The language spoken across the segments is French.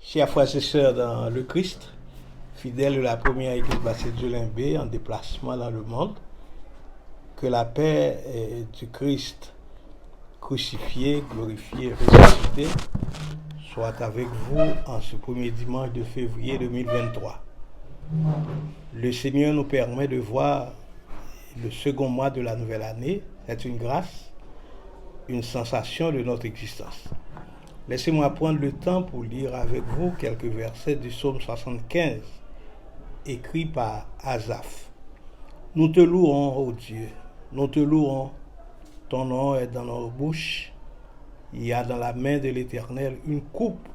Chers frères et sœurs dans le Christ, fidèles de la première église baptiste de Limbé en déplacement dans le monde, que la paix du Christ crucifié, glorifié, ressuscité soit avec vous en ce premier dimanche de février 2023. Le Seigneur nous permet de voir le second mois de la nouvelle année. C'est une grâce, une sensation de notre existence. Laissez-moi prendre le temps pour lire avec vous quelques versets du psaume 75, écrit par Asaph. Nous te louons, ô Dieu, nous te louons. Ton nom est dans nos bouches. Il y a dans la main de l'Éternel une coupe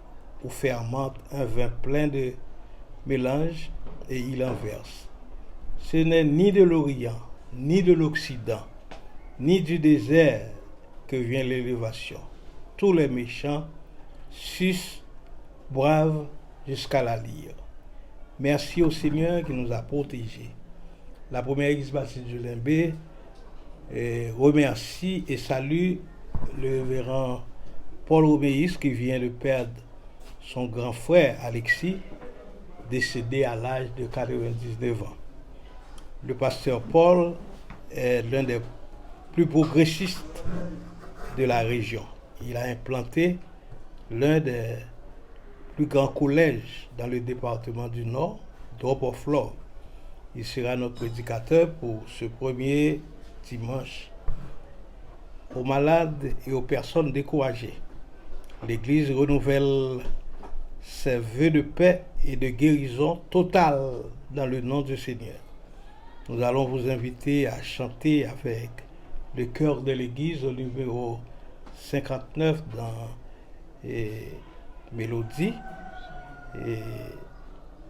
où fermente un vin plein de mélange et il en verse. Ce n'est ni de l'Orient, ni de l'Occident, ni du désert que vient l'élévation. Tous les méchants sucent, boivent jusqu'à la lyre. Merci au Seigneur qui nous a protégés. La première église baptiste de Limbé remercie et salue le révérend Paul Roméis qui vient de perdre son grand frère Alexis, décédé à l'âge de 99 ans. Le pasteur Paul est l'un des plus progressistes de la région. Il a implanté l'un des plus grands collèges dans le département du Nord, Drop of Love. Il sera notre prédicateur pour ce premier dimanche aux malades et aux personnes découragées. L'Église renouvelle ses vœux de paix et de guérison totale dans le nom du Seigneur. Nous allons vous inviter à chanter avec le chœur de l'Église au numéro 59 dans Mélodie. Et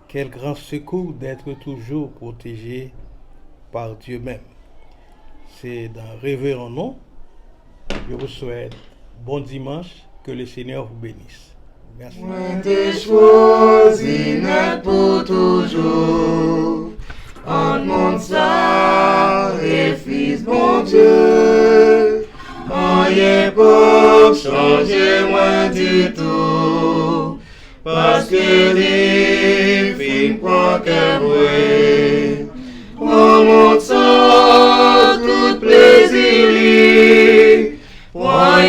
quel grand secours d'être toujours protégé par Dieu même. C'est d'un révérend nom. Je vous souhaite bon dimanche, que le Seigneur vous bénisse. Merci. Moi t'ai choisi net pour toujours, en monde ça et fils bon Dieu, rien pour changer moi du tout, parce que les filles prennent qu'à moi, en monde ça tout plaisir, point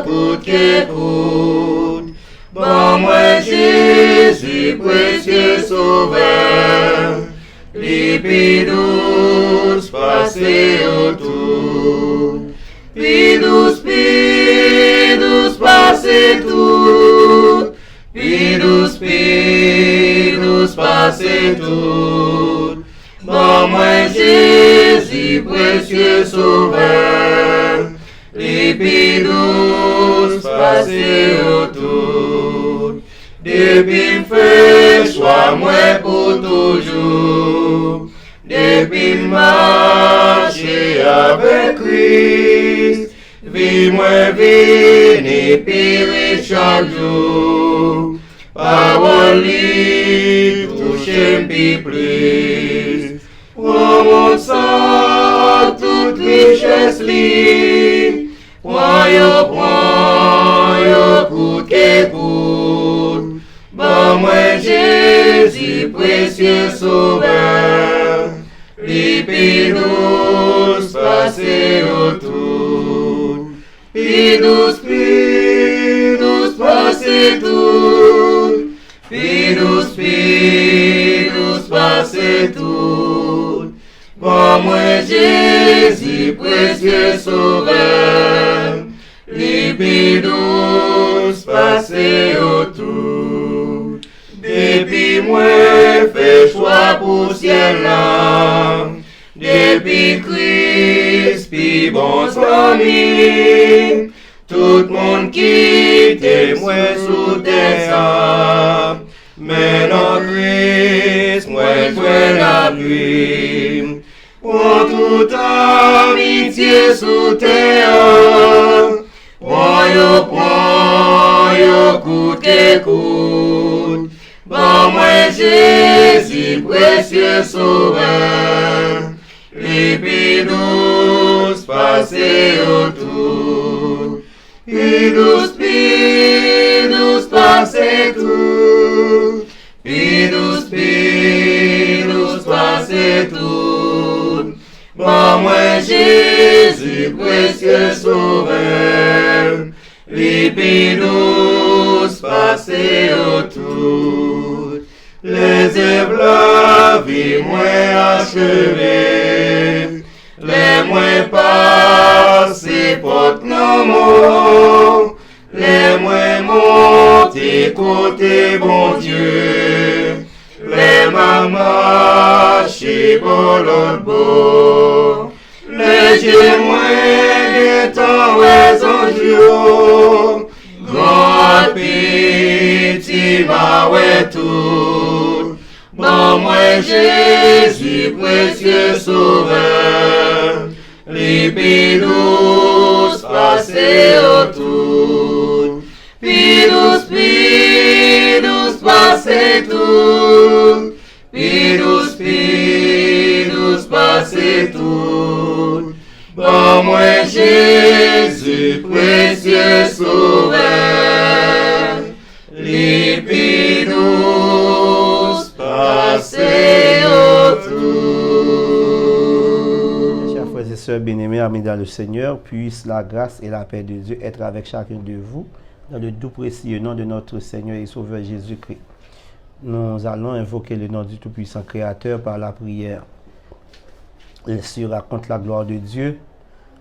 coûte que coûte, bon moi Jésus précieux sauveur, les douces passez autour, douces passez tout, douces passez tout, bon moi Jésus précieux sauveur, les douces passez autour, depuis m'fait choix moi pour toujours, depuis marcher avec Christ, vie moi vini périr chaque jour, parole li touche m'pi plus, pour mon sang toute richesse li, point coûte que coûte, bon moi Jésus précieux sauveur, les douces passez autour, douces passez tout, douces passez tout, bon moi Jésus précieux sauveur, les douces passez autour, depuis moi fait choix pour ciel là, depuis Christ puis bons amis, tout monde qui témoin sous terre, mais non Christ moi joint la pluie, pour toute amitié sous terre, point coûte que coûte, bon moi Jésus précieux sauveur, les douces passez autour, Pidus passe tout. Pidous passe tout. Bon moi Jésus précieux sauveur. Lipidous passe autour. Les œuvres la vie moins achevées. Les moins passés portent nos mots. Les moins montés côté bon Dieu. Les mamans chez l'autre beau. Les yeux moins des temps raison Dieu. Grand petit ma ouais tout. Bon moi Jésus précieux sauveur. Lipidous passe autour. Pidous passe tout. Pidous passe tout. Bon moi Jésus précieux sauveur. Lipidous passe autour. Chers frères et sœurs bien-aimés, amis dans le Seigneur, puisse la grâce et la paix de Dieu être avec chacun de vous, dans le doux précieux nom de notre Seigneur et Sauveur Jésus-Christ. Nous allons invoquer le nom du Tout-Puissant Créateur par la prière. Les cieux racontent la gloire de Dieu,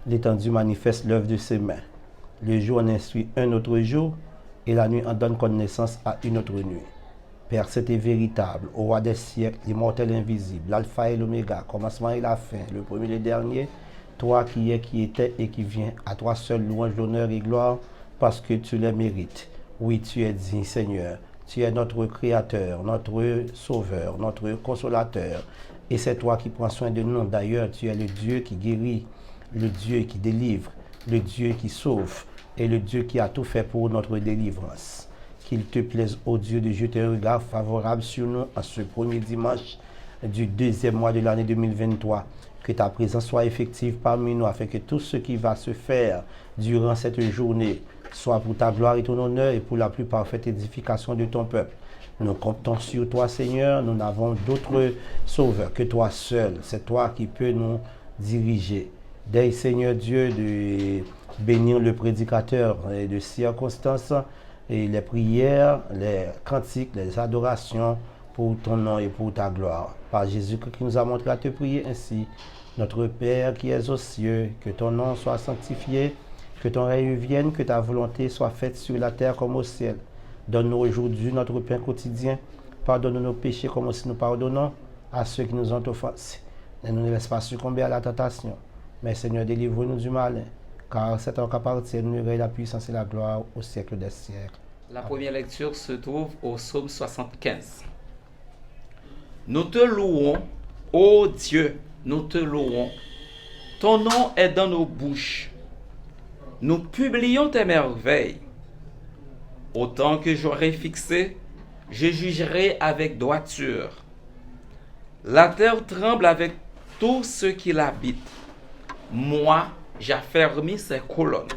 l'étendue manifeste l'œuvre de ses mains. Le jour en instruit un autre jour, et la nuit en donne connaissance à une autre nuit. Père saint et véritable, au roi des siècles, l'immortel invisible, l'alpha et l'oméga, commencement et la fin, le premier et le dernier, toi qui es, qui était et qui viens, à toi seul louange, l'honneur et gloire, parce que tu les mérites. Oui, tu es digne, Seigneur. Tu es notre Créateur, notre Sauveur, notre Consolateur. Et c'est toi qui prends soin de nous. D'ailleurs, tu es le Dieu qui guérit, le Dieu qui délivre, le Dieu qui sauve et le Dieu qui a tout fait pour notre délivrance. Qu'il te plaise, ô Dieu, de jeter un regard favorable sur nous en ce premier dimanche du deuxième mois de l'année 2023. Que ta présence soit effective parmi nous afin que tout ce qui va se faire durant cette journée soit pour ta gloire et ton honneur et pour la plus parfaite édification de ton peuple. Nous comptons sur toi, Seigneur. Nous n'avons d'autre sauveur que toi seul. C'est toi qui peux nous diriger. Dès Seigneur Dieu de bénir le prédicateur et de circonstances et les prières, les cantiques, les adorations pour ton nom et pour ta gloire. Par Jésus-Christ qui nous a montré à te prier ainsi. Notre Père qui es aux cieux, que ton nom soit sanctifié, que ton règne vienne, que ta volonté soit faite sur la terre comme au ciel. Donne-nous aujourd'hui notre pain quotidien. Pardonne-nous nos péchés comme aussi nous pardonnons à ceux qui nous ont offensés. Ne nous laisse pas succomber à la tentation. Mais Seigneur, délivre-nous du malin. Car c'est toi qu'appartient la puissance et la gloire au siècle des siècles. La première lecture se trouve au psaume 75. Nous te louons, ô Dieu, nous te louons. Ton nom est dans nos bouches. Nous publions tes merveilles. Autant que j'aurai fixé, je jugerai avec droiture. La terre tremble avec tout ce qui l'habite. Moi, j'affermis ses colonnes.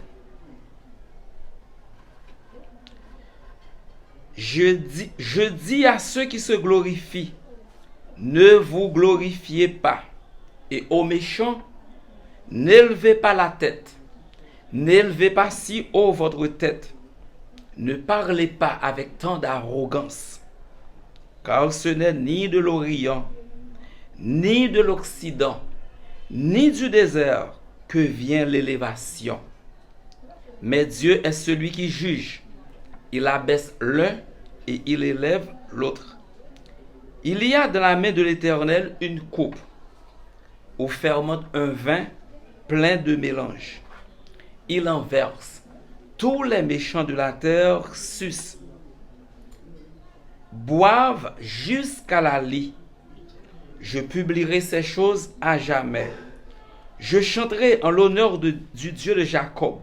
Je dis à ceux qui se glorifient, ne vous glorifiez pas. Et aux méchants, n'élevez pas la tête. N'élevez pas si haut votre tête. Ne parlez pas avec tant d'arrogance. Car ce n'est ni de l'Orient, ni de l'Occident, ni du désert que vient l'élévation. Mais Dieu est celui qui juge. Il abaisse l'un et il élève l'autre. Il y a dans la main de l'Éternel une coupe où fermente un vin plein de mélange. Il en verse. Tous les méchants de la terre sucent, boivent jusqu'à la lie. Je publierai ces choses à jamais. Je chanterai en l'honneur du Dieu de Jacob.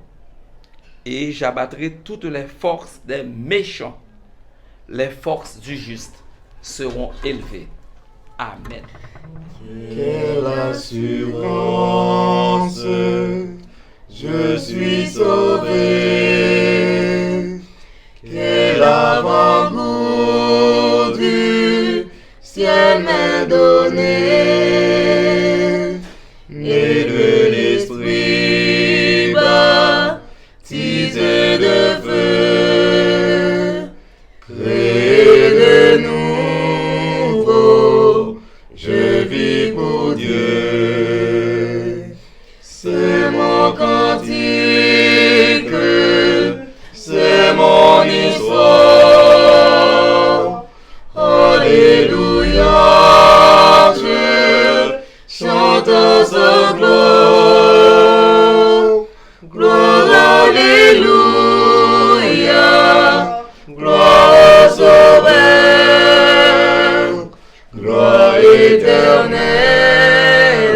Et j'abattrai toutes les forces des méchants. Les forces du juste seront élevées. Amen. Quelle assurance, je suis sauvé. Quelle avance histoire. Alléluia, je chante à sa gloire. Gloire, alléluia, gloire au Sauveur, gloire éternelle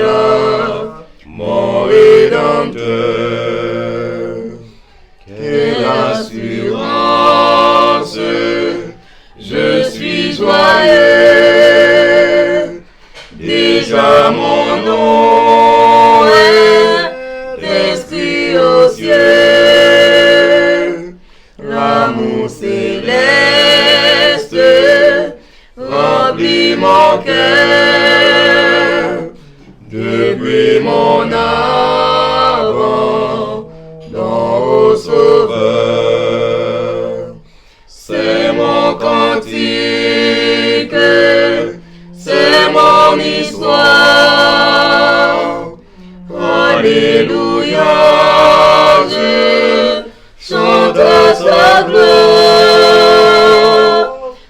à mon Rédempteur. Quelle assurance, je suis joyeux, déjà mon nom est inscrit au ciel. L'amour céleste remplit mon cœur depuis mon avant au Sauveur. C'est mon cantique, c'est mon histoire. Alléluia, je chante à sa gloire.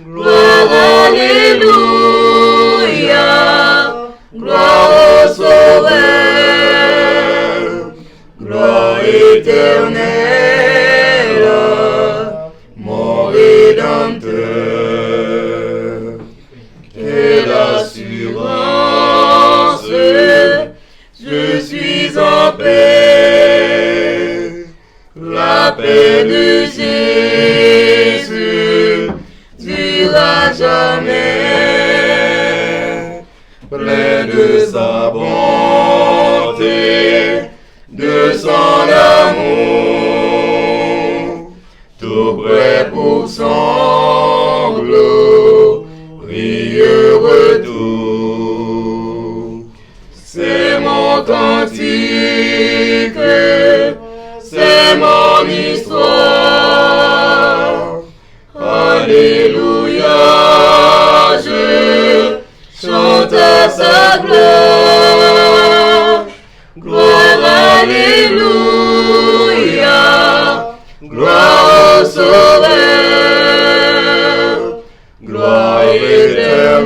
Gloire, alléluia, gloire au Sauveur, gloire éternelle à mon Rédempteur. Quelle assurance, je suis en paix. La paix de Jésus durera jamais. Plein de sa bonté, de son amour, tout prêt pour son glorieux retour. C'est mon cantique, c'est mon histoire. Alléluia, je chante à sa gloire. Gloire, alléluia, gloire au Sauveur, gloire éternelle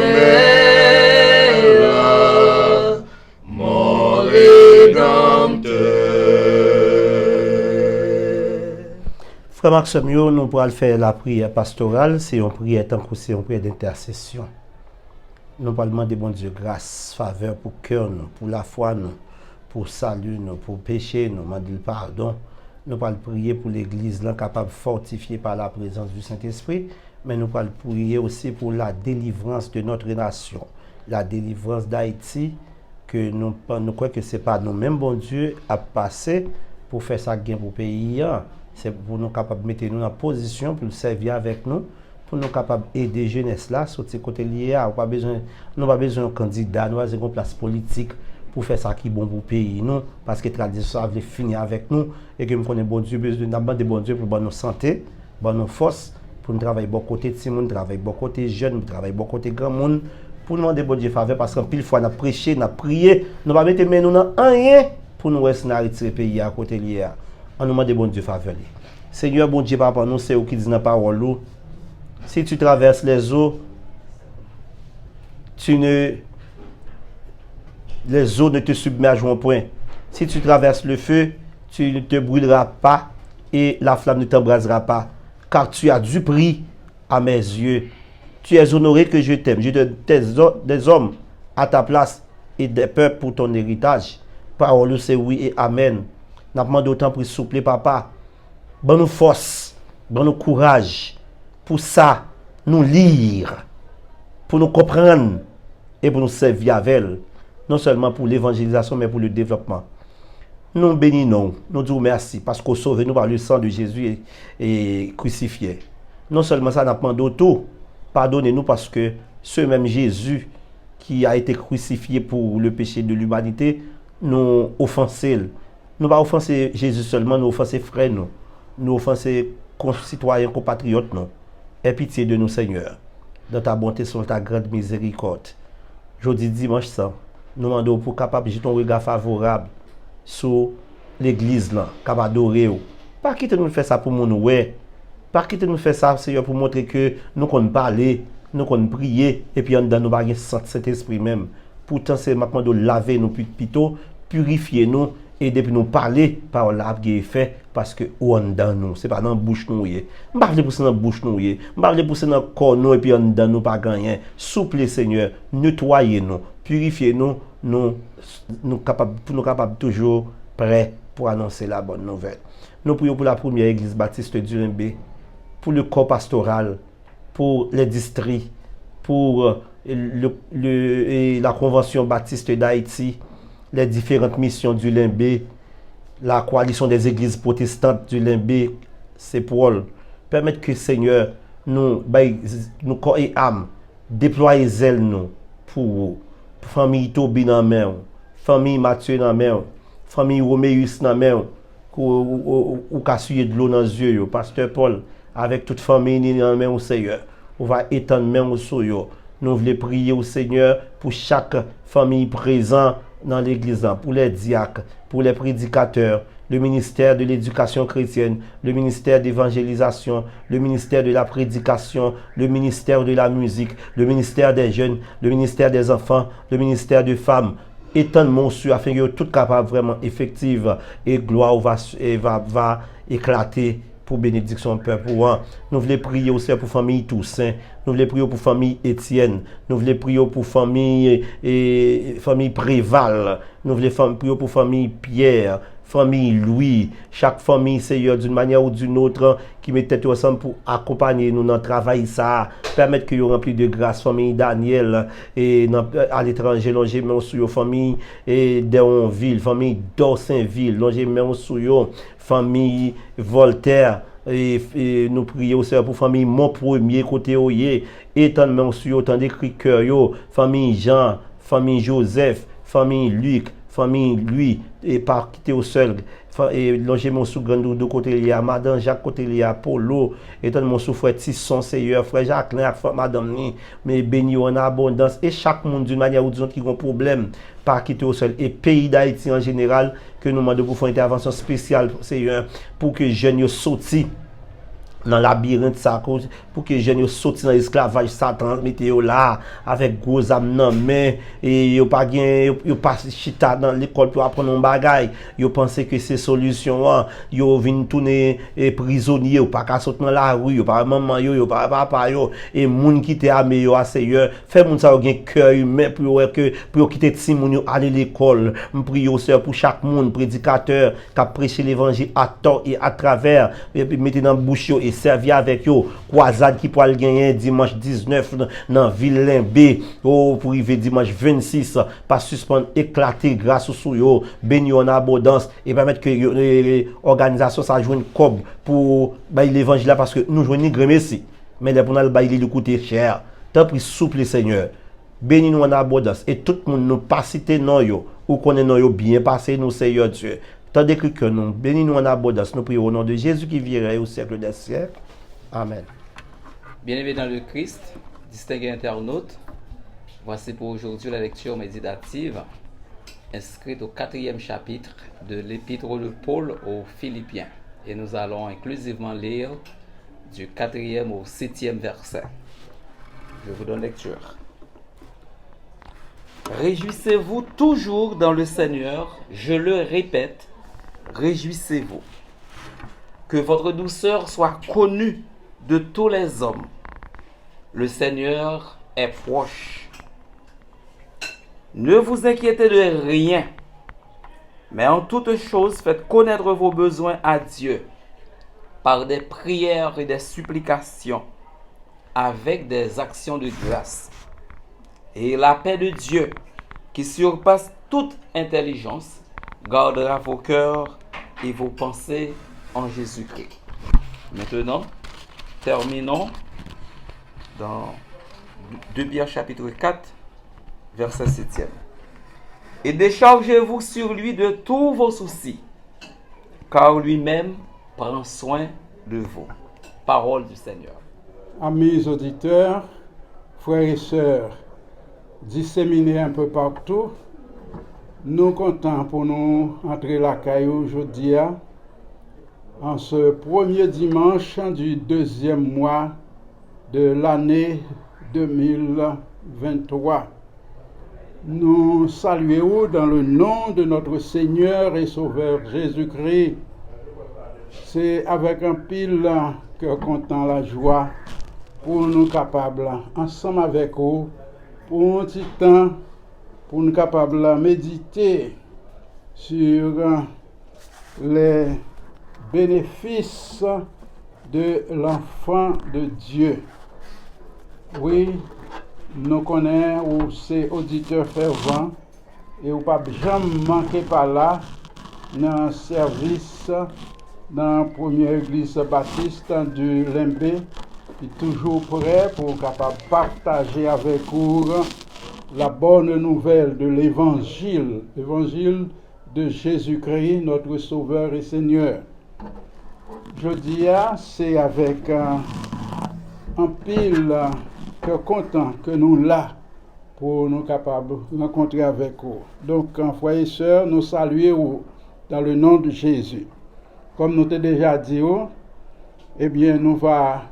à mon Rédempteur. Frère Maxime, nous pourrons faire la prière pastorale, c'est une prière tant que c'est une prière d'intercession. Nous pourrons demander bon Dieu grâce, faveur pour cœur nous, pour la foi nous, pour salut nous, pour péché nous, demander pardon. Nous pourrons prier pour l'église là capable de fortifier par la présence du Saint-Esprit, mais nous pourrons prier aussi pour la délivrance de notre nation, la délivrance d'Haïti, que nous croyons que ce n'est pas nous-mêmes, bon Dieu, à passer pour faire ça gain pour le pays. C'est pour nous capables de mettre nous en position pour servir avec nous, pour nous capables d'aider jeunesse là, sur ce côté lié. Nous n'avons pas besoin de candidats, nous avons une place politique pour faire ça qui est bon pour le pays, nous, parce que la tradition veut finir avec nous, et que nous connaissons bon Dieu, besoin de bon Dieu pour notre santé, pour nos forces, pour nous travailler bon côté de Simon, travailler bon côté jeune, travailler bon côté grand monde, pour nous demander bon Dieu faveur, parce qu'en pile fois, nous avons prêché, nous avons prié, nous ne mettons pas nous dans rien pour nous rester dans le pays à côté lié. On nous demande bon Dieu faveur. Seigneur, bon Dieu, papa, nous, c'est vous qui dit dans la parole. Si tu traverses les eaux, les eaux ne te submergeront point. Si tu traverses le feu, tu ne te brûleras pas et la flamme ne t'embrasera pas. Car tu as du prix à mes yeux. Tu es honoré que je t'aime. Je donne des hommes à ta place et des peuples pour ton héritage. Parole, c'est oui et amen. Nous demandons d'autant pour souple, papa. Bonne nous force, bonne nous courage. Pour ça, nous lire, pour nous comprendre et pour nous servir avec elle. Non seulement pour l'évangélisation, mais pour le développement. Nous bénissons, nous disons merci parce qu'on sauve nous par le sang de Jésus et crucifié. Non seulement ça, nous demandons tout. Pardonnez-nous parce que ce même Jésus qui a été crucifié pour le péché de l'humanité, nous offensé. Nous ne pas offenser Jésus seulement, nous offenser frères, nous offenser concitoyens, compatriotes. Nous. Aie pitié de nous, Seigneur, dans ta bonté, sur ta grande miséricorde. Jeudi dimanche saint, nous demandons pour capable de jeter un regard favorable sur l'église, capable d'adorer. Pas quitter nous faire ça pour nous, ouais. Pas quitter nous faire ça, Seigneur, pour montrer que nous qu'on parler, nous qu'on prier, et puis en dedans nous pas cet esprit même. Pourtant, c'est maintenant de laver nous plutôt, purifier nous, et depuis nous parler par là qui est fait, parce que ou en dedans nous, c'est pas dans la bouche nous. Je ne parle pas pour dans la bouche nous, je ne parle pas pour dans le corps nous, et puis en dedans nous pas gagner. Souple Seigneur, nettoyez nous, purifiez nous, nous capables toujours prêts pour annoncer la bonne nouvelle. Nous prions pour la première église baptiste du Limbé, pour le corps pastoral, pour les districts, pour la convention baptiste d'Haïti, les différentes missions du Limbé, la coalition des églises protestantes du Limbé, c'est pour permettre que Seigneur nous corps et âme déployer zèle nous pour famille Tobi dans main, famille Mathieu dans main, famille Roméus dans main, ou cassuyer de l'eau dans les yeux, pasteur Paul avec toute famille dans main au Seigneur. On va étendre main au Seigneur. Nous voulons prier au Seigneur pour chaque famille présente dans l'église, pour les diacres, pour les prédicateurs, le ministère de l'éducation chrétienne, le ministère d'évangélisation, le ministère de la prédication, le ministère de la musique, le ministère des jeunes, le ministère des enfants, le ministère des femmes. Étendre mon sur afin que tout capable vraiment effective et gloire va éclater pour bénédiction peuple. Nous voulons prier aussi pour famille Toussaint, nous voulons prier pour famille Étienne, nous voulons prier pour famille Préval, nous voulons prier pour famille Pierre, famille Louis, chaque famille Seigneur d'une manière ou d'une autre qui met tête ensemble pour accompagner nous dans le travail ça, permettre que nous remplis de grâce, famille Daniel et à l'étranger, longer même sur famille et Déonville, famille d'Orsainville, longer même sur famille Voltaire. Et nous prions aussi pour famille mon premier côté oyer étant même sur autant d'écrits cœur famille Jean, famille Joseph, famille Luc, famille lui et pas quitter au seul et loger mon sous grand de côté il y a madame Jacques côté il y a Polo étant mon sous frère Tisson Seigneur frère Jacques madame ni mais béni en abondance et chaque monde d'une manière ou d'une autre qui ont problème pas quitter au seul et pays d'Haïti en général que nous demandons pour faire une intervention spéciale Seigneur pour que jeunes sorti dans le labyrinthe ça pour que les jeunes sortent dans l'esclavage Satan mettez là avec gros âmes dans main et yo pas chita dans l'école pour apprendre un bagage yo pensent que c'est solution yo vinn tourner prisonnier ou pas qu'à sortir dans la rue yo pas maman yo pas papa yo et moun qui te amé yo Seigneur fait moun ça gen cœur humain pour quitter ti moun yo aller l'école me prie au Seigneur pour chaque monde prédicateur qui prêcher l'évangile à tort et à travers et puis mettez dans bouche yo et servir avec yo croisade qui pour gagner dimanche 19 dans ville Limbé pour arriver dimanche 26 pas suspendre éclater grâce sous yo béni en abondance et permettre que l'organisation ça joue une cob pour l'évangile là parce que nous jouons ni merci mais les pour nous bailler le coûter cher tant pis souple Seigneur béni nous en abondance et tout le monde nous pas citer non yo ou connaît non yo bien passé nous Seigneur Dieu. Tandis que nous, bénis-nous en abondance, nous prions au nom de Jésus qui viendra au siècle des siècles. Amen. Bien-aimés dans le Christ, distingués internautes, voici pour aujourd'hui la lecture méditative inscrite au 4e chapitre de l'épître de Paul aux Philippiens. Et nous allons inclusivement lire du 4e au 7e verset. Je vous donne lecture. Réjouissez-vous toujours dans le Seigneur, je le répète, réjouissez-vous. Que votre douceur soit connue de tous les hommes. Le Seigneur est proche. Ne vous inquiétez de rien, mais en toutes choses faites connaître vos besoins à Dieu par des prières et des supplications, avec des actions de grâce. Et la paix de Dieu, qui surpasse toute intelligence, gardera vos cœurs et vos pensées en Jésus-Christ. Maintenant, terminons dans 2 Pierre chapitre 4, verset 7. Et déchargez-vous sur lui de tous vos soucis, car lui-même prend soin de vous. Parole du Seigneur. Amis auditeurs, frères et sœurs, disséminés un peu partout, nous comptons pour nous entrer la caillou aujourd'hui en ce premier dimanche du deuxième mois de l'année 2023. Nous saluons dans le nom de notre Seigneur et Sauveur Jésus-Christ. C'est avec un pile cœur content la joie pour nous capables, ensemble avec vous, pour un petit temps, pour nous capables de méditer sur les bénéfices de l'enfant de Dieu. Oui, nous connaissons ou c'est auditeur fervent et ou pas jamais manquer par là dans le service dans la première église baptiste du Limbé, qui est toujours prêt pour capable partager avec vous la bonne nouvelle de l'évangile de Jésus-Christ, notre Sauveur et Seigneur. Je dis, c'est avec un pile que content que nous là pour nous capables de rencontrer avec vous. Donc, frères et sœurs, nous saluons dans le nom de Jésus. Comme nous t'ai déjà dit, eh bien, nous va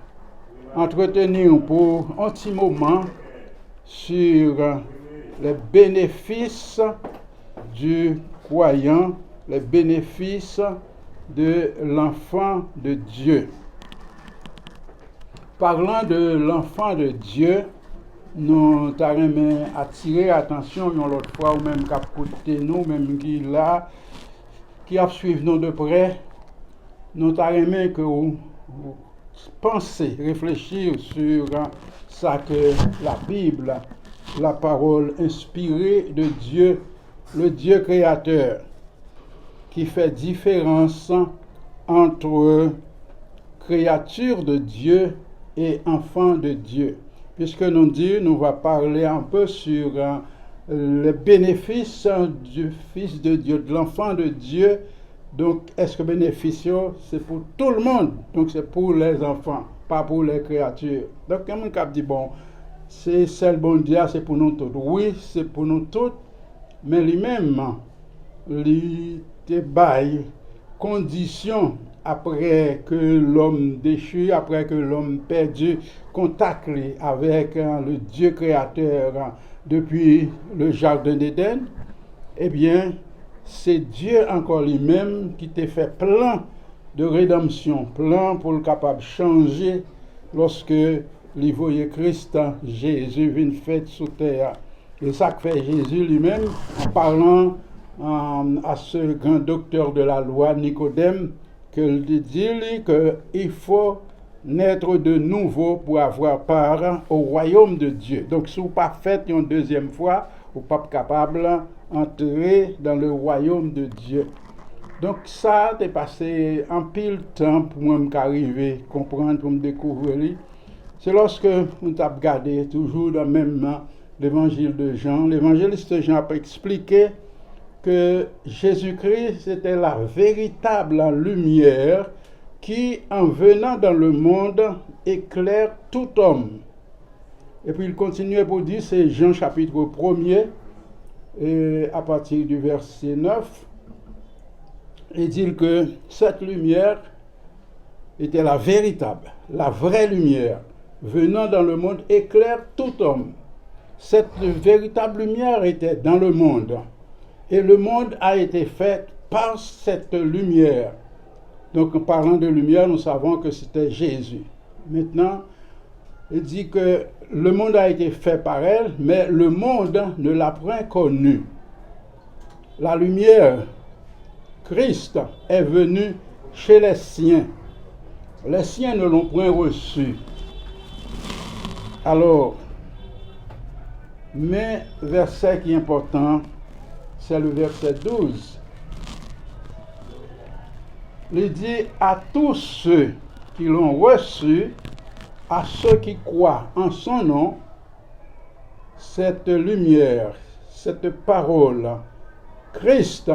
entretenir pour un petit moment sur les bénéfices du croyant, les bénéfices de l'enfant de Dieu. Parlant de l'enfant de Dieu, nous t'avons attiré l'attention une autre fois, ou même qu'à côté nous, même qui là, qui a suivi nous de près, nous t'avons que vous pensez, réfléchir sur ça que la Bible, la parole inspirée de Dieu, le Dieu créateur, qui fait différence entre créature de Dieu et enfant de Dieu. Puisque nous disons, nous allons parler un peu sur les bénéfices du Fils de Dieu, de l'enfant de Dieu. Donc, est-ce que bénéfice, c'est pour tout le monde? Donc, c'est pour les enfants, pas pour les créatures. Donc, quand on dit, bon, c'est celle bon Dieu, c'est pour nous tous. Oui, c'est pour nous tous, mais lui-même, il te baille condition après que l'homme déchu, après que l'homme perdu contact avec le Dieu créateur depuis le jardin d'Éden. Eh bien, c'est Dieu encore lui-même qui t'a fait plein de rédemption, plein pour le capable de changer lorsque il voyait Christ, Jésus, vient fait sous terre. Et ça que fait Jésus lui-même en parlant à ce grand docteur de la loi, Nicodème, qu'il dit qu'il faut naître de nouveau pour avoir part au royaume de Dieu. Donc, si vous pas fait une deuxième fois, vous n'êtes pas capable d'entrer dans le royaume de Dieu. Donc, ça, t'est passé un pile temps pour moi m'arriver, comprendre, pour me découvrir. C'est lorsque on t'a regardé toujours dans le même l'évangile de Jean. L'évangéliste Jean a expliqué que Jésus-Christ c'était la véritable lumière qui, en venant dans le monde, éclaire tout homme. Et puis il continuait pour dire, c'est Jean chapitre 1er, et à partir du verset 9, il dit que cette lumière était la véritable, la vraie lumière, venant dans le monde, éclaire tout homme. Cette véritable lumière était dans le monde. Et le monde a été fait par cette lumière. Donc, en parlant de lumière, nous savons que c'était Jésus. Maintenant, il dit que le monde a été fait par elle, mais le monde ne l'a point connu. La lumière, Christ, est venu chez les siens. Les siens ne l'ont point reçu. Alors, mais verset qui est important, c'est le verset 12. Il dit à tous ceux qui l'ont reçu, à ceux qui croient en son nom, cette lumière, cette parole, Christ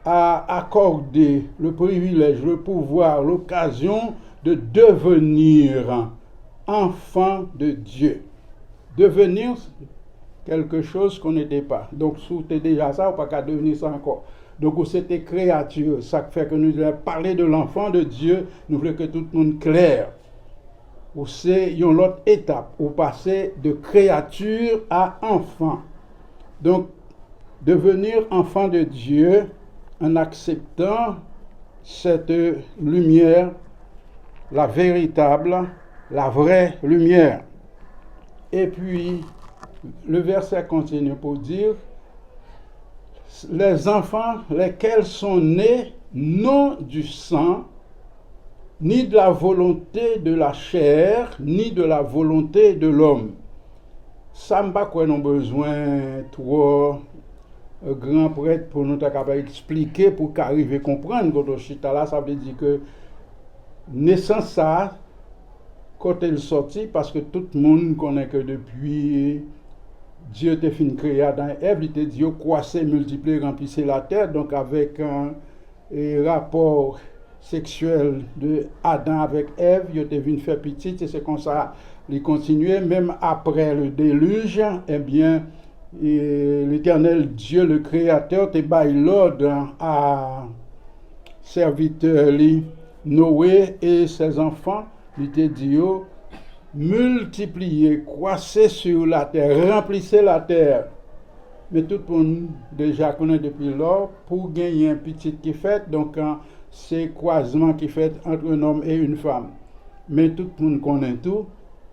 a accordé le privilège, le pouvoir, l'occasion de devenir enfant de Dieu. Devenir quelque chose qu'on n'était pas. Donc, si tu es déjà ça, on ne peut pas devenir ça encore. Donc, c'était créature. Ça fait que nous devons parler de l'enfant de Dieu. Nous voulons que tout le monde clair. Ou c'est une autre étape. Ou passer de créature à enfant. Donc, devenir enfant de Dieu en acceptant cette lumière, la véritable, la vraie lumière. Et puis, le verset continue pour dire, les enfants lesquels sont nés non du sang, ni de la volonté de la chair, ni de la volonté de l'homme. Ça ne pas quoi nous besoin trop grand prêtre pour nous expliquer pour qu'arriver à comprendre quand chita là, ça veut dire que naissance ça quand elle sortit parce que tout le monde connaît que depuis Dieu t'a fait créer Adam et Ève, il t'a dit croissez, multipliez, remplissez la terre. Donc avec un rapport sexuel de Adam avec Ève, il t'a vu faire petite et c'est comme ça il continuait même après le déluge. Eh bien et l'Éternel Dieu, le Créateur, te baille l'ordre à serviteur Noé et ses enfants. Il te dit, multipliez, croissez sur la terre, remplissez la terre. Mais tout le monde déjà connaît depuis lors, pour gagner un petit qui fait, donc c'est croisement qui fait entre un homme et une femme. Mais tout le monde connaît tout,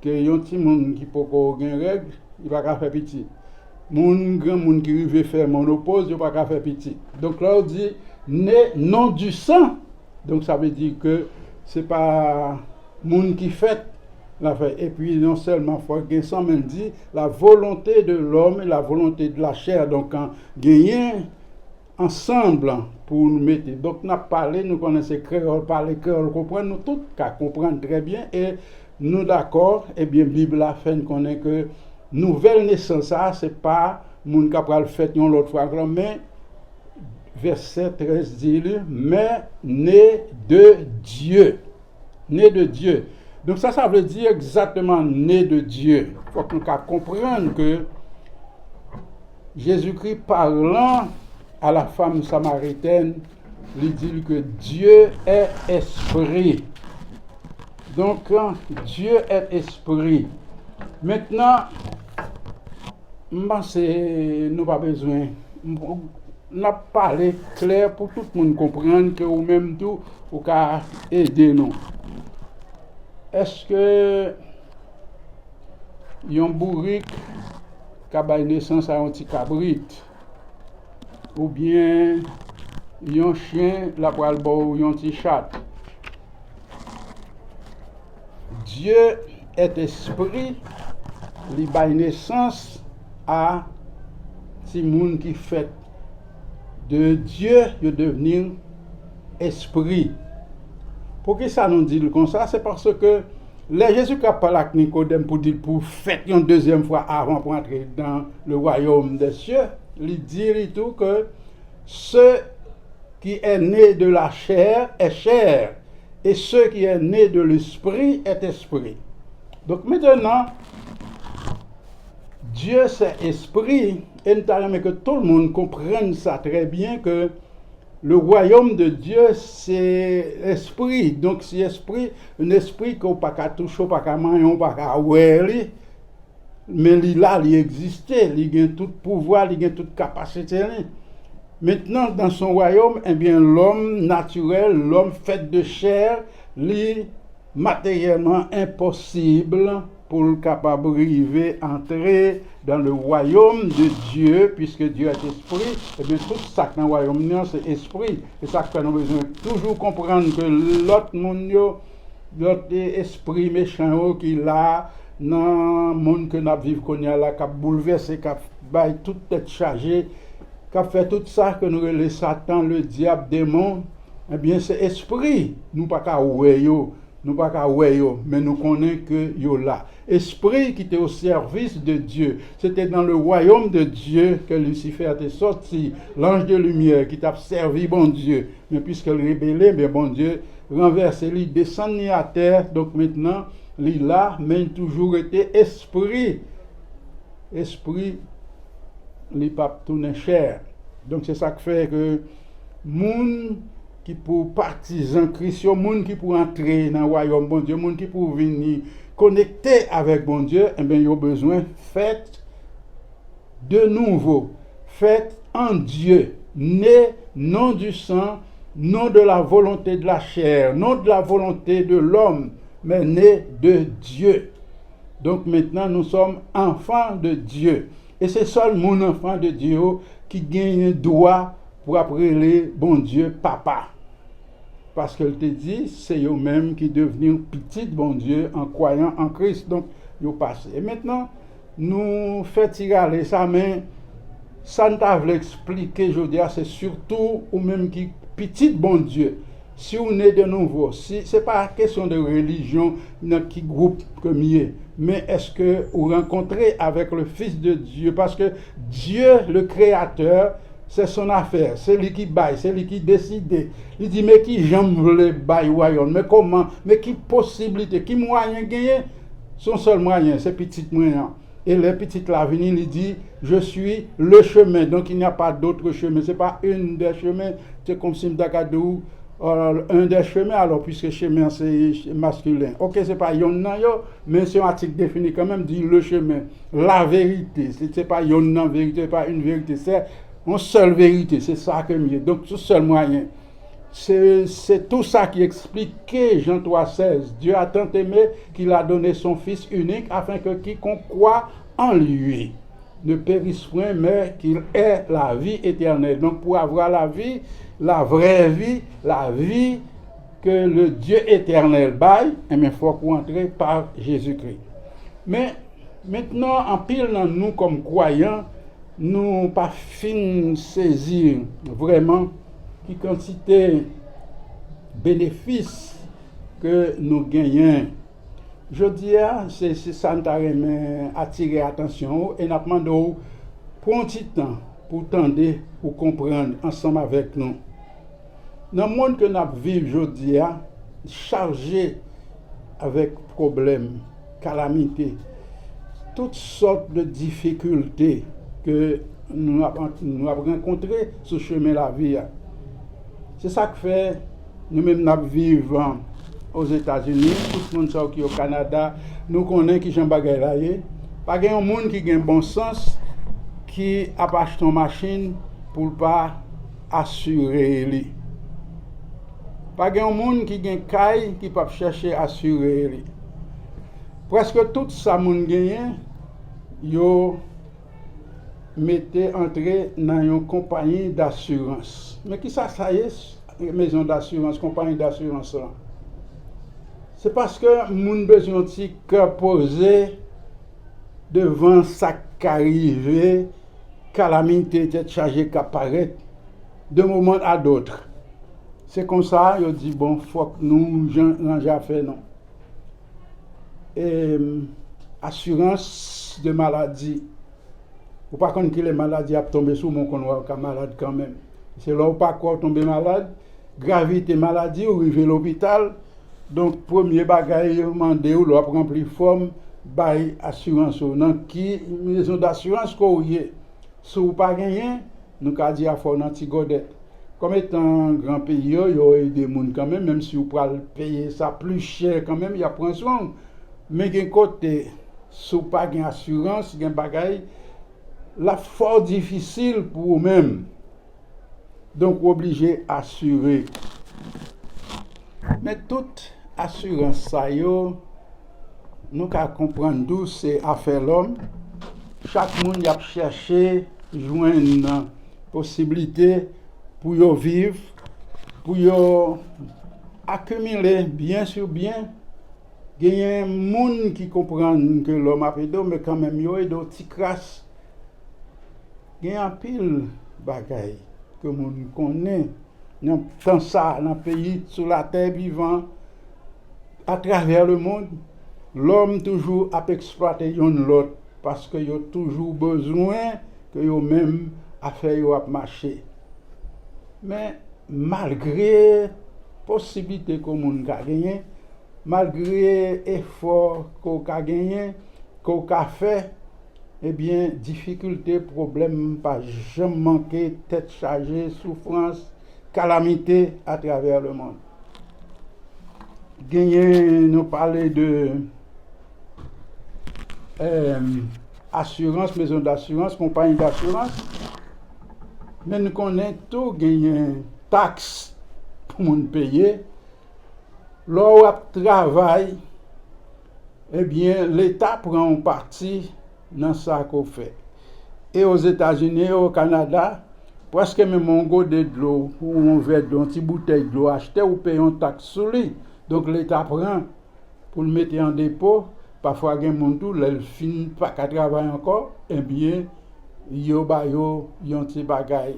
que y a un petit monde qui peut gagner règle, il va pas faire petit. Moun grand moun qui veut faire monopause, il va pas faire petit. Donc là on dit né non du sang. Donc ça veut dire que c'est pas moun qui fait l'affaire. Et puis non seulement faut que ça même dit la volonté de l'homme et la volonté de la chair. Donc gagner ensemble pour nous mettre. Donc nous parlé, nous connaissons créole, parler créole, comprendre nous tous qu'à comprendre très bien et nous d'accord. Et bien Bible a fait nous connaît que nouvelle naissance, ça, c'est pas moun capral fait yon l'autre fois, mais verset 13 dit, mais né de Dieu. Né de Dieu. Donc ça veut dire exactement né de Dieu. Il faut qu'on comprenne que Jésus-Christ parlant à la femme samaritaine, il dit que Dieu est esprit. Donc Dieu est esprit. Maintenant, nous pas besoin. On a parlé clair pour tout le monde comprendre que ou même tout, ou qu'à aider nous. Est-ce que yon bourrique qui a naissance à un petit cabrit, ou bien yon chien la poil ou yon petit chat? Dieu est esprit, il baille naissance à ti moun qui fait de Dieu de devenir esprit. Pourquoi ça nous dit comme ça? C'est parce que les Jésus qui a parlé avec Nicodème pour dire pour faire une deuxième fois avant pour entrer dans le royaume des cieux, il dit tout que ce qui est né de la chair est chair et ce qui est né de l'esprit est esprit. Donc maintenant, Dieu c'est esprit et nous avons que tout le monde comprenne ça très bien que le royaume de Dieu c'est esprit. Donc c'est esprit, un esprit qu'on pas qu'à toucher, pas qu'à manger, on pas qu'à ouais, mais il existait, il a tout pouvoir, il a toute capacité. Maintenant dans son royaume, eh bien l'homme naturel, l'homme fait de chair, lui matériellement impossible pour le capable d'arriver entrer dans le royaume de Dieu, puisque Dieu est esprit, et bien tout ça dans le royaume c'est esprit. Et ça que nous avons besoin toujours comprendre que l'autre monde, l'autre esprit méchant qui là, dans le monde que nous vivons, qui a bouleversé, qui a toute tête chargée, qui a fait tout ça que nous le Satan, le diable, démon, eh bien c'est esprit. Nous pas qu'à nous pas qu'à mais nous connaissons que yo là. Esprit qui était au service de Dieu. C'était dans le royaume de Dieu que Lucifer était sorti, l'ange de lumière qui t'a servi bon Dieu. Mais puisqu'il rébellait, mais bon Dieu renversé, il descend à terre. Donc maintenant, il là, mais il toujours été esprit. Esprit, il pas tourné chair. Donc c'est ça qui fait que moun qui pour partisans Christ, moun qui pour entrer dans le royaume bon Dieu, moun qui pour venir connecter avec bon Dieu, eh bien, ils ont besoin fait de nouveau, fait en Dieu, né non du sang, non de la volonté de la chair, non de la volonté de l'homme, mais né de Dieu. Donc maintenant, nous sommes enfants de Dieu. Et c'est seul mon enfant de Dieu qui gagne droit pour appeler bon Dieu papa. Parce qu'elle te dit, c'est eux-mêmes qui devenir petit bon Dieu en croyant en Christ. Donc, ils passent. Et maintenant, nous faisons tirer ça, mais ça ne t'a expliqué, je veux dire, c'est surtout ou même qui petit bon Dieu. Si on est de nouveau, si c'est pas question de religion dans qui groupe comme il mais est-ce que vous rencontrez avec le Fils de Dieu, parce que Dieu, le Créateur, c'est son affaire, c'est lui qui baille, c'est lui qui décide. Il dit mais qui j'aime le bail royaume, mais comment, mais qui possibilité, qui moyen gagner, son seul moyen, c'est petit moyen. Et les petites l'avenir, il dit, je suis le chemin. Donc il n'y a pas d'autre chemin. Ce n'est pas une des chemins. C'est comme si Mdakadou, un des chemins, alors puisque chemin c'est masculin. Ok, ce n'est pas yon, mais c'est un article défini quand même, dit le chemin. La vérité. Ce n'est pas yon, vérité, ce n'est pas une vérité. C'est une seule vérité. C'est ça que mieux. Donc c'est le seul moyen. C'est tout ça qui explique que Jean 3,16, Dieu a tant aimé qu'il a donné son Fils unique afin que quiconque croit en lui ne périsse point, mais qu'il ait la vie éternelle. Donc pour avoir la vie, la vraie vie, la vie que le Dieu éternel baille, il faut entrer par Jésus-Christ. Mais maintenant, en pile dans nous comme croyants, nous pas fin saisir vraiment qui quantité bénéfices que nous gagnons. Je dis, c'est ça qui a attiré l'attention et nous demandons pour un petit temps pour tendre, pour comprendre ensemble avec nous. Dans le monde que nous vivons aujourd'hui, chargé avec problèmes, calamités, toutes sortes de difficultés que nous avons rencontrées sur le chemin de la vie. C'est ça que fait, nous-mêmes, nous vivons aux États-Unis, tout le monde qui est au Canada, nous connaissons qui sont bagaille là. Pas de monde qui a un bon sens, qui a acheté une machine pour ne pas assurer lui. Pas de monde qui a un caille qui peut chercher à assurer lui. Presque tout ça, monde gagne, yo mettez entrer dans une compagnie d'assurance. Mais qui ça y est, maison d'assurance, compagnie d'assurance là? C'est parce que moun besoin de cœur posé devant ça qui arrive, calamité tête chargée qui apparaît de moment à d'autre. C'est comme ça, il dit bon, faut que nous n'en fait non. Et assurance de maladie. Ou pas qu'on que les maladies a tombé sous mon convoi malade quand même. C'est là où pas quoi tomber malade, gravité maladie ou arriver à l'hôpital. Donc premier bagage demandé ou leur remplir forme bail assurance non qui maison d'assurance courrier. Si vous pas gagné, nous ca dire à faut nanti godet. Comme étant un grand pays, il y a des gens quand même si vous pouvez payer ça plus cher quand même, il y a prend soin. Mais d'un côté, si vous pas gain assurance, gain bagage la fort difficile pour vous-même. Donc, obligé d'assurer. Mais toute assurance, ça yo, nous qu'à comprendre d'où c'est affaire l'homme. Chaque monde a cherché joindre une possibilité pour yo vivre, pour yo accumuler bien sur bien. Il y a un monde qui comprend que l'homme a fait mais quand même yo et d'autres petits crasses. Il y a un pile bagaille que nous connaissons dans ça, dans le pays, sur la terre vivant, à travers le monde. L'homme toujours a exploité l'autre parce qu'il a toujours besoin que eux-mêmes a fait marcher. Mais malgré la possibilité que nous avons gagné, malgré l'effort qu'on a gagné, qu'on a fait, eh bien, difficulté, problème, pas jamais manqué, tête chargée, souffrance, calamités à travers le monde. Nous parler de assurance, maison d'assurance, compagnie d'assurance, mais nous connaissons tout, gagner taxes pour nous payer. Lorsqu'on travaille, eh bien, l'État prend une partie dans ça qu'on fait. Et aux États-Unis et au Canada, presque même un goût de l'eau ou un verre d'eau, une petite bouteille de l'eau achetée ou payer une taxe sur lui. Donc l'État prend pour le mettre en dépôt. Parfois, il y a des gens qui ne finissent pas qu'à travailler encore, eh bien, il y a un petit bagage.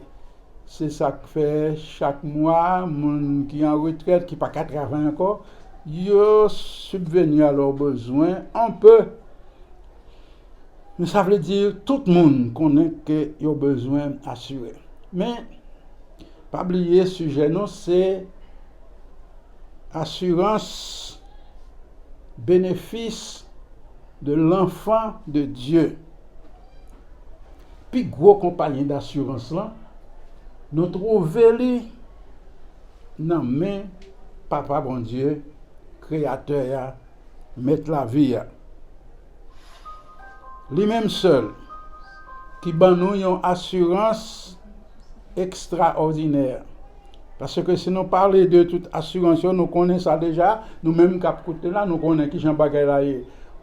C'est ça que fait chaque mois, les gens qui sont en retraite, qui ne sont pas qu'à travailler encore, ils subvenir à leurs besoins un peu. Mais ça veut dire que tout le monde connaît qu'ils ont besoin d'assurer. Mais, pas oublier, le sujet, non, c'est assurance, bénéfice de l'enfant de Dieu. Puis, gros compagnie d'assurance, là, nous trouvons dans la main Papa bon Dieu, Créateur, Maître la vie. Lui-même seul, qui ban nous une assurance extraordinaire. Parce que si nous parlons de toute assurance, nous connaissons ça déjà, nous-mêmes qui côté là, nous connaissons qui Jean Bagay là.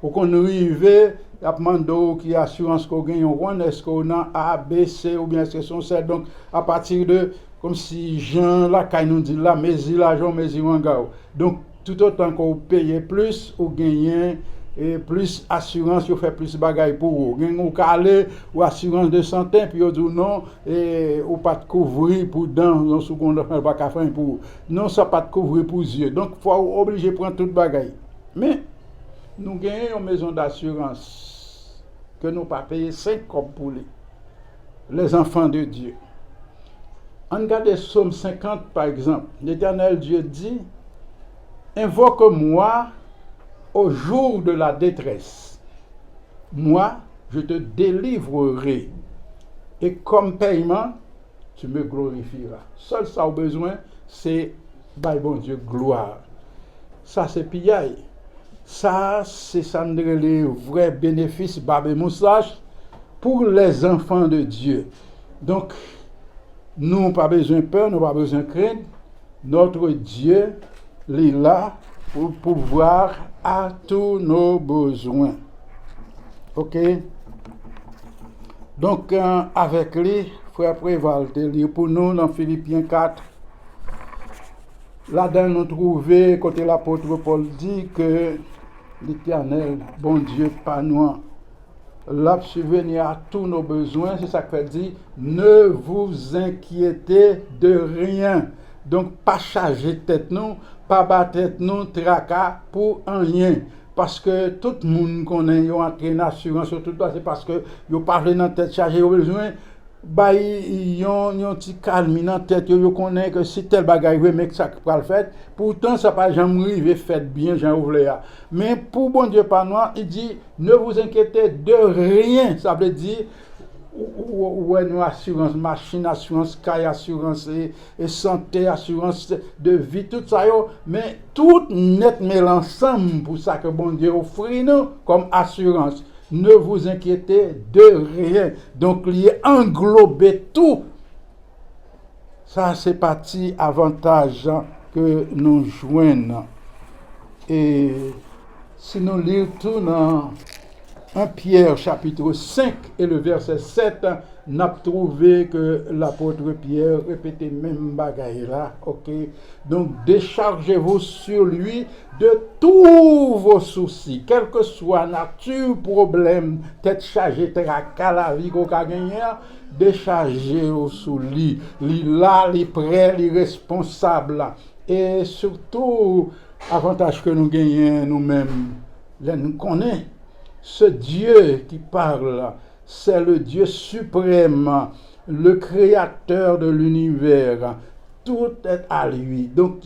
Ou qu'on arrive, à demander qui assurance qu'on gagne, est-ce qu'on a A, B, C ou bien est-ce que c'est C. Donc, à partir de, comme si Jean là, quand nous dit là, mais il l'argent, mais il wangao. Donc, tout autant qu'on paye plus, ou gagne et plus assurance, vous fait plus de bagaille pour vous. Vous calé ou assurance de santé, puis vous dites non, et ou pas de couvrir pour dents, non, seconde, pas qu'à faire pour vous. Non, ça pas de couvrir pour yeux. Donc, il faut obligé de prendre toute bagaille. Mais, nous gagnons une maison d'assurance que nous pas payer 5 copes pour les enfants de Dieu. En regardant Somme 50 par exemple, l'Éternel Dieu dit, invoque-moi au jour de la détresse. Moi, je te délivrerai. Et comme paiement, tu me glorifieras. Seul ça au besoin, c'est, bon Dieu, gloire. Ça, c'est pillaille. Ça, c'est ça les vrais bénéfices, babé moussage, pour les enfants de Dieu. Donc, nous n'avons pas besoin de peur, nous n'avons pas besoin de craindre. Notre Dieu, il est là pour pouvoir à tous nos besoins. Ok? Donc, avec lui, frère Préval, lire pour nous dans Philippiens 4. Là-dedans, nous trouvons, côté l'apôtre Paul dit que l'Éternel, bon Dieu, pas nous, l'a subvenir à tous nos besoins. C'est ça que fait dire, ne vous inquiétez de rien. Donc, pas charger tête nous, pas battre tête nous, tracas pour rien. Parce que tout le monde connaît, ils ont entré une assurance, surtout c'est parce que ils n'ont pas dans la tête chargée, ils ont besoin. Bah, ils ont un petit calme dans la tête, ils connaissent que si tel bagage, mais que ça va le faire. Pourtant, ça n'a pas jamais arrivé, fait bien, j'en ouvre là. Mais pour bon Dieu, pas noir, il dit, ne vous inquiétez de rien. Ça veut dire, ou une assurance, machine, assurance, caille, assurance, et santé, assurance de vie, tout ça, mais tout net mêle ensemble pour ça que bon Dieu offre nous comme assurance. Ne vous inquiétez de rien. Donc, il englobe tout. Ça, c'est parti avantage que nous joignons. Et si nous lisons tout dans 1 Pierre chapitre 5 et le verset 7, nous avons trouvé que l'apôtre Pierre répétait même bagaille là. Ok. Donc, déchargez-vous sur lui de tous vos soucis, quelle que soit nature, problème, tête chargée, tracas, la vie qu'on a gagné, déchargez-vous sur lui. Il là, il prêt, il responsable. Et surtout, avantage que nous gagnons nous-mêmes, nous connaissons. Ce Dieu qui parle, c'est le Dieu suprême, le créateur de l'univers. Tout est à lui. Donc,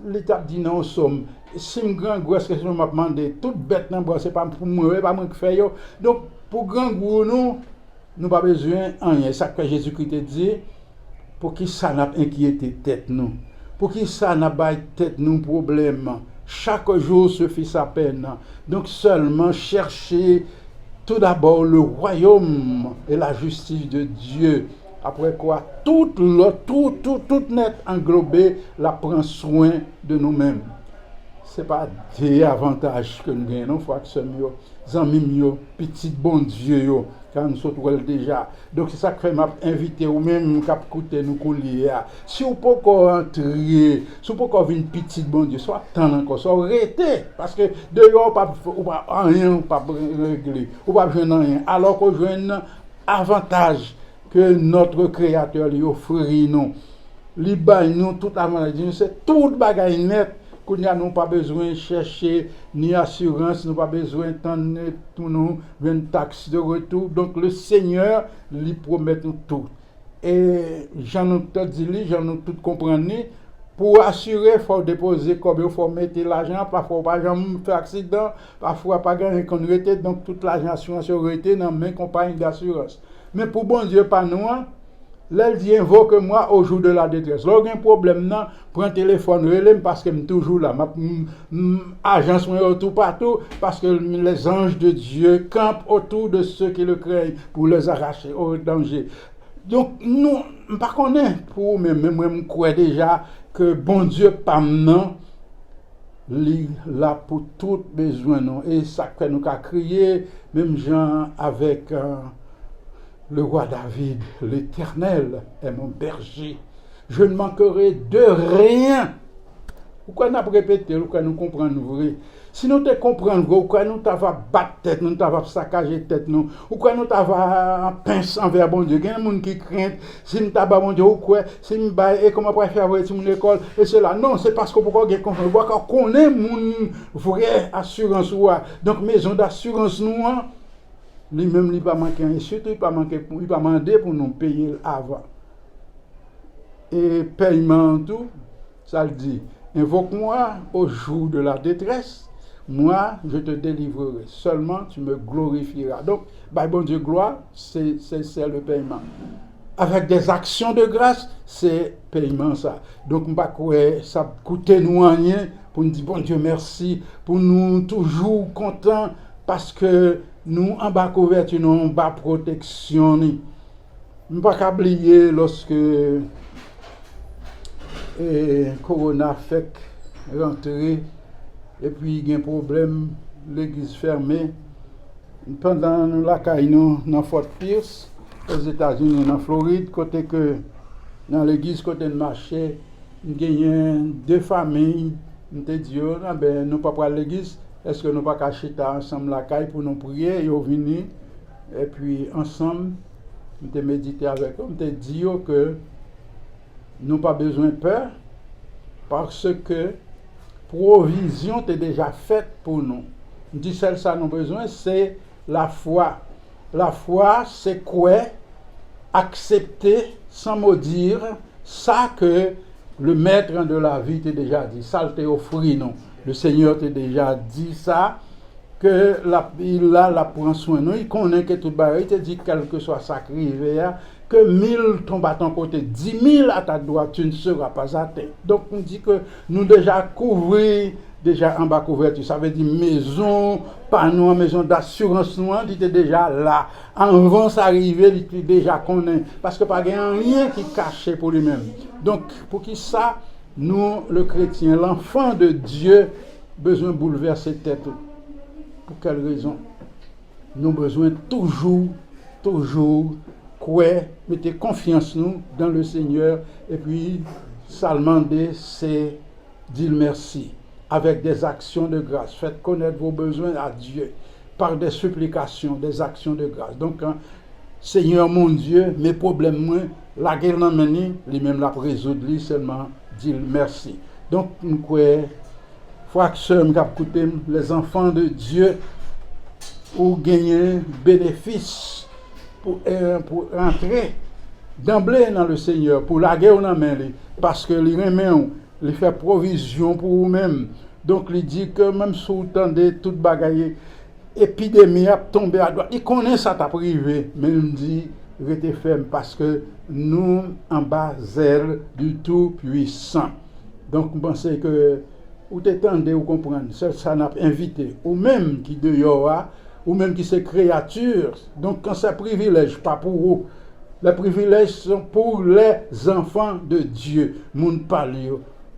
l'État dit non, somme. Si un grand gros, ce que je m'a demandé, toute bête, c'est pas pour moi, pas moi qui fais. Donc, pour grand gros, nous n'avons pas besoin de rien. C'est ça que Jésus-Christ dit. pour qui ça n'a inquiété tête nous, pour qui ça n'a pas tête nous problème. Chaque jour se fait sa peine. Donc seulement chercher tout d'abord le royaume et la justice de Dieu. Après quoi, tout net englobé, la prend soin de nous-mêmes. Ce n'est pas des avantages que nous gagnons, frères et sœurs, amis, petit bon Dieu, car nous sommes déjà. Donc c'est ça que je m'invite ou même cap écouter nous couler. Si vous pouvez entrer, si vous pouvez venir petit bon Dieu, soit temps encore, soit arrêté, parce que dehors pas rien, pas régler, ou pas rien, alors que je un avantage que notre Créateur lui offre nous. Lui baille nous toute avantage, c'est tout bagaille net. Nous n'avons pas besoin de chercher ni assurance, nous n'avons pas besoin de tout nous, une taxe de retour. Donc le Seigneur lui promet nous tout. Et j'en ai tout dit, j'en ai tout compris. Pour assurer, il faut déposer combien, il faut mettre l'argent, parfois pas jamais faire accident, parfois pas gagner qu'on était, donc toute l'argent assurance aurait été dans mes compagnies d'assurance. Mais pour bon Dieu, pas nous, là, il dit invoque-moi au jour de la détresse. Lorsqu'il y a un problème, prends le téléphone, relève parce que je suis toujours là. Agence autour partout parce que les anges de Dieu campent autour de ceux qui le craignent pour les arracher au danger. Donc, nous, par contre, pour moi, je crois déjà que bon Dieu, pas maintenant, là pour tout besoin. Et ça fait nous qu'à crier, même gens avec. Le roi David, l'Éternel est mon berger. Je ne manquerai de rien. Pourquoi nous répéter, pourquoi nous comprenons vrai? Si nous te comprenons, pourquoi nous t'avons battu tête, nous t'avons saccagé tête, nous, pourquoi nous t'avons pince envers bon Dieu? Il y a des gens qui craignent, si nous t'avons bon Dieu, ou quoi, si nous baillons, et comment préfère avoir mon école, et cela. Non, c'est parce que pourquoi nous connaissons mon vraie assurance. Donc, maison d'assurance, nous, lui-même, il ne va pas manquer, et surtout, il ne va pas demander pour nous payer avant. Et paiement, tout, ça le dit. Invoque-moi au jour de la détresse, moi, je te délivrerai. Seulement, tu me glorifieras. Donc, bon Dieu, gloire, c'est le paiement. Avec des actions de grâce, c'est paiement, ça. Donc, ça coûte nous rien pour nous dire, bon Dieu, merci, pour nous toujours contents, parce que nous, en bas couverture, nous, en bas protection. Nous ne pouvons pas oublier lorsque Corona fait rentrer et puis il y a un problème, l'église fermée. Pendant la caille, dans Fort Pierce, aux États-Unis, en Floride, côté que dans l'église, côté de marché, il y a deux familles. Nous te dit, nous ne pouvons pas aller à l'église. Est-ce que nous ne pouvons pas cacher ensemble la caille pour nous prier et venir et puis ensemble, nous te méditer avec eux. Nous te dit que nous n'avons pas besoin de peur parce que provision est déjà faite pour nous. Nous dit celle ça nous besoin, c'est la foi. La foi, c'est quoi? Accepter sans maudire ça que le maître de la vie t'a déjà dit. Ça t'a offert non. Le Seigneur t'a déjà dit ça, que il prend soin de nous, il connaît que tout baril, il te dit quel que soit ça qui arrive, que 1000 tombent à ton côté, 10 000 à ta droite, tu ne seras pas atteint. Donc on dit que nous déjà couvrons, déjà en bas couverture, ça veut dire maison, panneau, maison d'assurance, il était déjà là. Avant ça arriver, il était déjà connaît, parce que pas rien qui est caché pour lui-même. Donc pour qui ça? Nous, le chrétien, l'enfant de Dieu, besoin de bouleverser tête. Pour quelle raison? Nous avons besoin toujours, mettez confiance nous dans le Seigneur et puis, ça demander, c'est dire merci avec des actions de grâce. Faites connaître vos besoins à Dieu par des supplications, des actions de grâce. Donc, Seigneur mon Dieu, mes problèmes, moi, la guerre n'a mené, lui-même l'a résoudre, lui seulement dire merci. Donc, nous croyons, frères et sœurs, les enfants de Dieu, pour gagner bénéfice, pour entrer d'emblée dans le Seigneur, pour la guerre dans main, parce que les remet, il fait provision pour vous-même. Donc, il dit que même si vous tendez toute bagaille, épidémie a tombé à droite, il connaît ça t'a privé, mais il dit rester ferme parce que nous en bas zèle du Tout-Puissant. Donc, je pense que vous t'étendez, vous comprenez, ça n'a pas invité, ou même qui dehors, ou même qui c'est créature. Donc, quand c'est privilège, pas pour vous. Les privilèges sont pour les enfants de Dieu. Moun parle.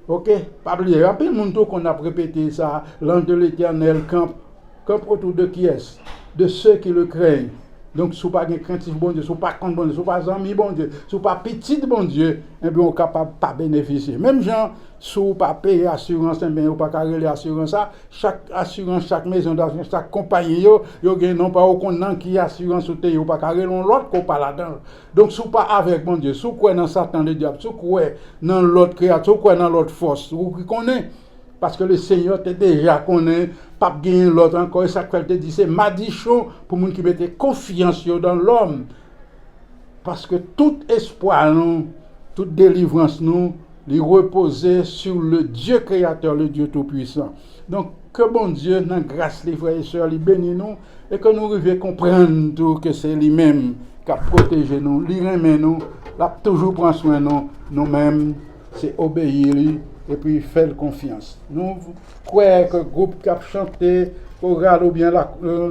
Ok? Pas oublier. Après le monde qu'on a répété ça, l'ange de l'Éternel campe autour de qui est-ce? De ceux qui le craignent. Donc, si vous n'avez pas craintif bon Dieu, si vous n'avez pas contre bon Dieu, si vous n'avez pas ami bon Dieu, si vous n'avez pas petit bon Dieu, eh bien, vous n'êtes capable de pas bénéficier. Même gens, si vous n'avez pas payé l'assurance, eh bien, vous n'avez pas carré l'assurance. Chaque assurance, chaque maison d'assurance, chaque compagnie, vous n'avez pas aucun qui assurance ou vous n'avez pas carré l'autre qu'on parle là-dedans. Donc, si vous n'êtes pas avec bon Dieu, si vous croyez dans Satan le diable, si vous croyez dans l'autre créature, si vous croyez dans l'autre force, vous connaissez. Parce que le Seigneur te déjà connaît, pas gagner l'autre encore, et ça qu'il te dit, c'est madichon pour les gens qui mettent confiance dans l'homme. Parce que tout espoir, nous, toute délivrance, nous, les reposer sur le Dieu créateur, le Dieu tout-puissant. Donc, que bon Dieu, dans grâce, les frères et sœurs, les bénisse nous, et que nous arrivions à comprendre tout, que c'est lui-même qui a protégé nous, lui remet nous, l'a toujours prend soin de nous, nous-mêmes, c'est obéir lui. Et puis faire confiance. Nous croyons que le groupe qui a chanté, chorale ou bien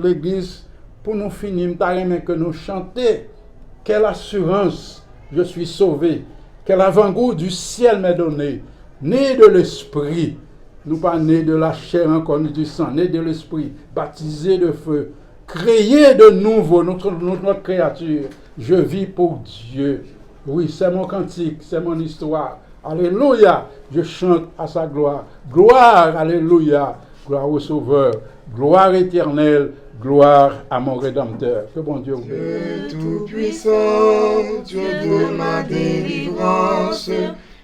l'église, pour nous finir, que nous chanter. Quelle assurance, je suis sauvé. Quel avant-goût du ciel m'est donné. Né de l'esprit, nous pas nés de la chair encore ni du sang, né de l'esprit, baptisé de feu, créé de nouveau, notre créature. Je vis pour Dieu. Oui, c'est mon cantique, c'est mon histoire. Alléluia, je chante à sa gloire. Gloire, alléluia, gloire au Sauveur. Gloire éternelle, gloire à mon Rédempteur. Que bon Dieu vous bénisse. Dieu tout-puissant, Dieu de ma délivrance,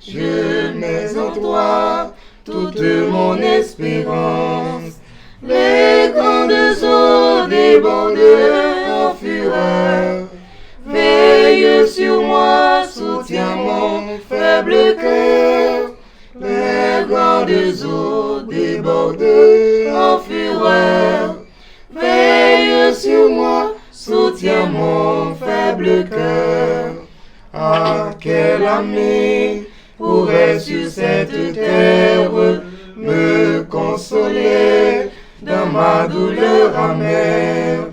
je mets en toi toute mon espérance. Les grandes eaux débordent en fureur. Veille sur moi, soutiens mon faible cœur. Les grandes eaux débordent en fureur. Veille sur moi, soutiens mon faible cœur. Ah, quel ami pourrait sur cette terre me consoler dans ma douleur amère?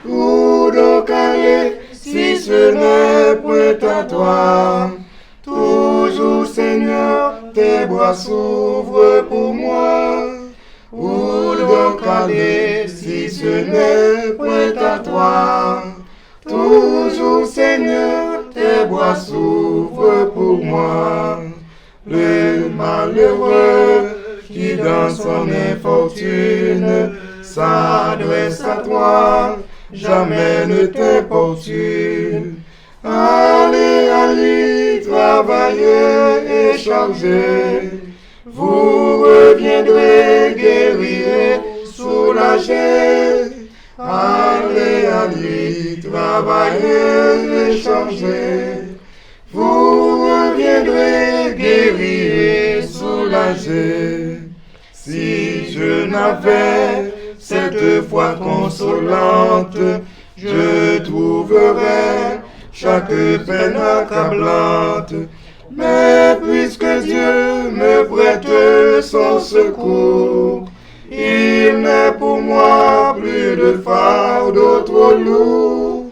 Où donc aller si ce n'est point à toi? Toujours, Seigneur, tes bras s'ouvrent pour moi. Où donc aller si ce n'est point à toi? Toujours, Seigneur, tes bras s'ouvrent pour moi. Le malheureux qui dans son infortune s'adresse à toi, jamais ne t'importune. Allez à lui, travaillez et chargez. Vous reviendrez guéris, soulagés. Allez à lui, travaillez et chargez. Vous reviendrez guéris et soulagés. Si je n'avais cette foi consolante, je trouverais chaque peine accablante. Mais puisque Dieu me prête son secours, il n'est pour moi plus de fardeau trop lourd.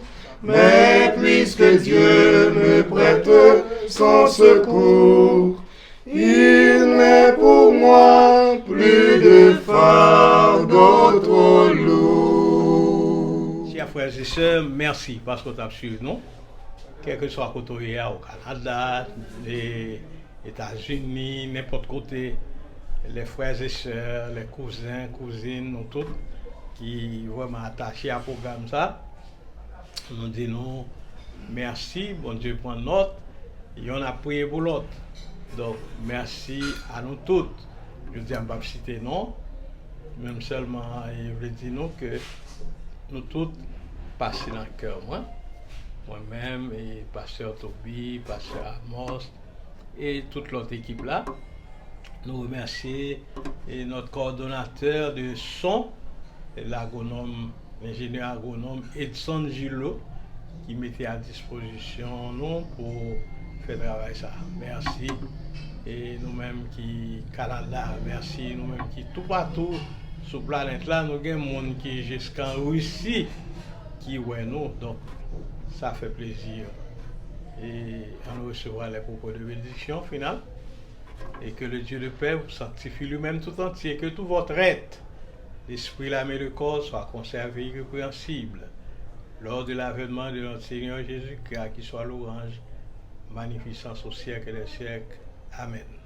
Mais puisque Dieu me prête son secours, il n'est pour moi plus de fardeau trop lourd. Chers frères et sœurs, merci parce que tu as suivi nous. Quel que soit côté au Canada, les États-Unis, n'importe côté, les frères et sœurs, les cousins, cousines, nous tous, qui sont vraiment attachés à ce programme ça. Nous disons merci, bon Dieu prend note, et on a prié pour l'autre. Donc merci à nous tous. Je dis à ne pas citer non, même seulement je veux dire nous que nous tous passons dans le cœur. Moi-même, et pasteur Toby, pasteur Amos et toute l'autre équipe là. Nous remercions notre coordonnateur de son, l'agronome, l'ingénieur agronome Edson Gillot, qui mettez à disposition nous pour faire travail ça. Merci. Et nous-mêmes qui Canada, merci. Nous-mêmes qui tout partout sur la planète là, nous avons des gens qui jusqu'en Russie qui ouais nous. Donc, ça fait plaisir. Et on recevra les propos de bénédiction finale. Et que le Dieu de paix vous sanctifie lui-même tout entier, que tout votre être, l'esprit, l'âme et le corps soient conservés irrépréhensibles lors de l'avènement de notre Seigneur Jésus-Christ, qui soit l'orange, magnificence au siècle des siècles. Amen.